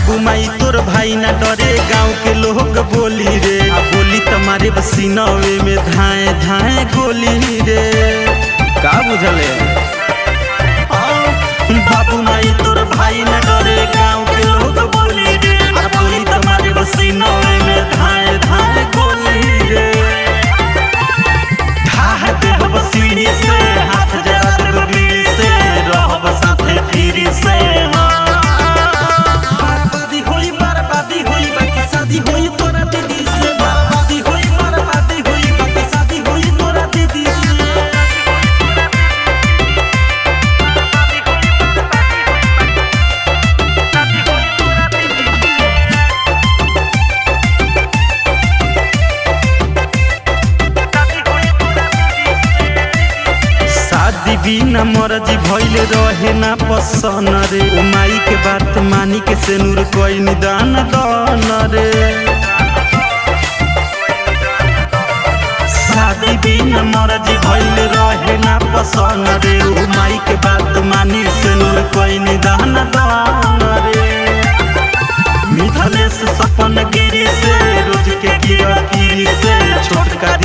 बाबू माई तोर भाई ना डरे, गाँव के लोग बोली रे, बोली तुम्हारे बसीनावे में धाए धाए गोली रे। का बुझले बाबू माई तोर भाई ना डरे, गाँव के लोग बोली रे, बोली तुम्हारे बसीनावे में धाए धाए गोली रे। ढाह देव बसीनी से हाथ जरा देव बीड़ी से, रहब साथे फिरी से। बर्बादी होई बाकी शादी होई तोरा दीदी से, बर्बादी होई बाकी शादी होई तोरा दीदी से। शादी बिना मर्जी भइल रहे ना पसंद रे, ओ माई के बात मानी के सेनुर कोई निदान दान रे। शादी बिना मर्जी भइल रहे ना पसंद रे, ओ माई के बात मानी सेनुर कोई निदान दान रे। मिथलेश सपन गिरी से, रोज के गिरा गिरी से, छोटका